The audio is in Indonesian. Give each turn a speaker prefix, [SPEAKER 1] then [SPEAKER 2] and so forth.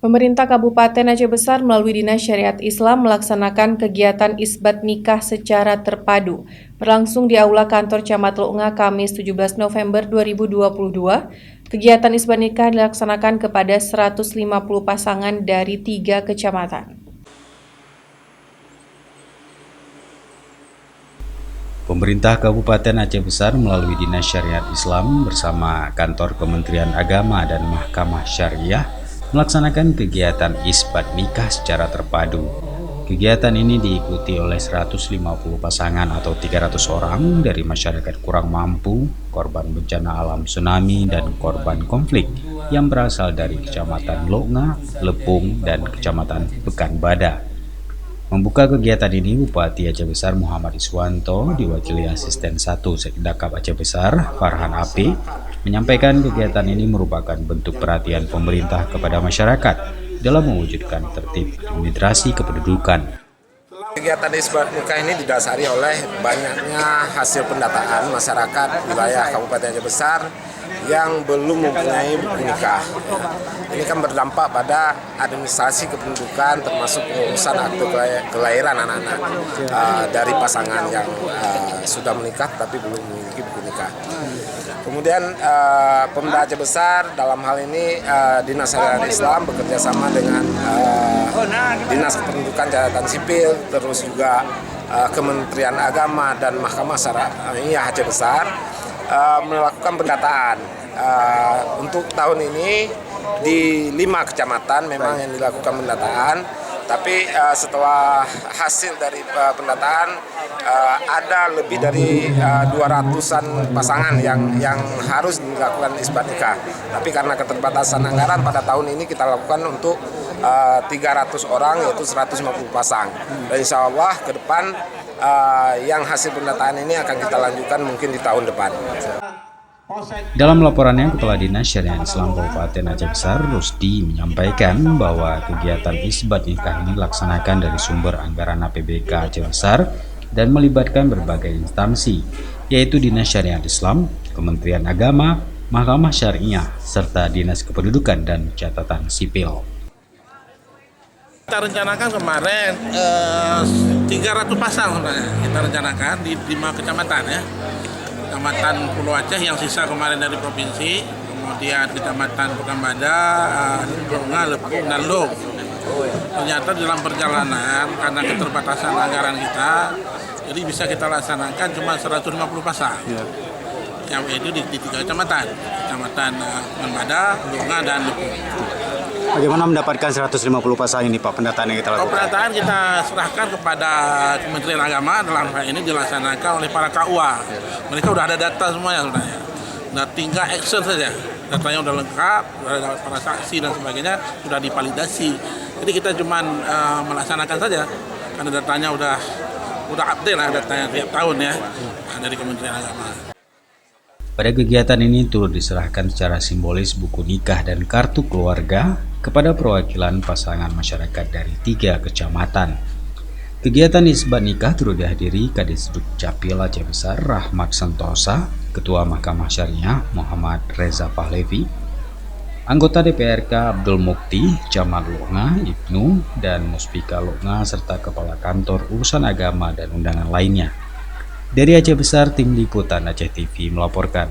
[SPEAKER 1] Pemerintah Kabupaten Aceh Besar melalui Dinas Syariat Islam melaksanakan kegiatan isbat nikah secara terpadu berlangsung di Aula Kantor Camat Lo'nga Kamis 17 November 2022. Kegiatan isbat nikah dilaksanakan kepada 150 pasangan dari 3 kecamatan.
[SPEAKER 2] Pemerintah Kabupaten Aceh Besar melalui Dinas Syariat Islam bersama Kantor Kementerian Agama dan Mahkamah Syariah melaksanakan kegiatan isbat nikah secara terpadu. Kegiatan ini diikuti oleh 150 pasangan atau 300 orang dari masyarakat kurang mampu, korban bencana alam tsunami, dan korban konflik yang berasal dari Kecamatan Lo'nga, Lepung, dan Kecamatan Pekanbadak. Membuka kegiatan ini, Bupati Aceh Besar Muhammad Iswanto diwakili Asisten 1 Sekdakap Aceh Besar Farhan Api menyampaikan kegiatan ini merupakan bentuk perhatian pemerintah kepada masyarakat dalam mewujudkan tertib administrasi kependudukan.
[SPEAKER 3] Kegiatan isbat nikah ini didasari oleh banyaknya hasil pendataan masyarakat wilayah Kabupaten Aceh Besar yang belum mempunyai buku nikah. Ini kan berdampak pada administrasi kependudukan termasuk pengurusan akte kelahiran anak-anak dari pasangan yang sudah menikah tapi belum memiliki buku nikah. Kemudian Pemda Aceh Besar dalam hal ini Dinas Syariat Islam bekerja sama dengan Dinas Kependudukan Catatan Sipil, terus juga Kementerian Agama dan Mahkamah Syariah Aceh Besar melakukan pendataan. Untuk tahun ini di 5 kecamatan memang yang dilakukan pendataan, tapi setelah hasil dari pendataan ada lebih dari 200-an pasangan yang harus dilakukan isbat nikah. Tapi karena keterbatasan anggaran pada tahun ini kita lakukan untuk 300 orang, yaitu 150 pasang. Dan insya Allah ke depan yang hasil pendataan ini akan kita lanjutkan mungkin di tahun depan.
[SPEAKER 2] Dalam laporannya, Kepala Dinas Syariat Islam Kabupaten Aceh Besar Rusdi menyampaikan bahwa kegiatan isbat nikah ini dilaksanakan dari sumber anggaran APBK Aceh Besar dan melibatkan berbagai instansi, yaitu Dinas Syariat Islam, Kementerian Agama, Mahkamah Syariah, serta Dinas Kependudukan dan Catatan Sipil.
[SPEAKER 4] Kita rencanakan kemarin 300 pasang sebenarnya kita rencanakan di 5 kecamatan ya. Kecamatan Pulau Aceh yang sisa kemarin dari provinsi, kemudian Kecamatan Pekanbadak, Lo'nga, Lepung, dan Lung. Ternyata dalam perjalanan karena keterbatasan anggaran kita, jadi bisa kita laksanakan cuma 150 pasang. Yang itu di 3 kecamatan, Kecamatan Pekanbadak, Lo'nga, dan Lepung.
[SPEAKER 5] Bagaimana mendapatkan 150 pasang ini Pak, pendataan yang kita lakukan?
[SPEAKER 4] Pendataan kita serahkan kepada Kementerian Agama, dalam hal ini dilaksanakan oleh para KUA. Mereka sudah ada data semuanya sebenarnya. Nah, tinggal action saja. Datanya sudah lengkap, sudah ada para saksi dan sebagainya, sudah divalidasi. Jadi kita cuma melaksanakan saja, karena datanya udah update lah datanya tiap tahun ya dari Kementerian Agama.
[SPEAKER 2] Pada kegiatan ini turut diserahkan secara simbolis buku nikah dan kartu keluarga kepada perwakilan pasangan masyarakat dari 3 kecamatan. Kegiatan isbat nikah turut dihadiri Kadis Dukcapil Aceh Besar Rahmat Santosa, Ketua Mahkamah Syariah Muhammad Reza Pahlevi, anggota DPRK Abdul Mukti, Camat Lo'nga Ibnu, dan Muspika Lo'nga, serta Kepala Kantor Urusan Agama dan undangan lainnya. Dari Aceh Besar, Tim Liputan Aceh TV melaporkan.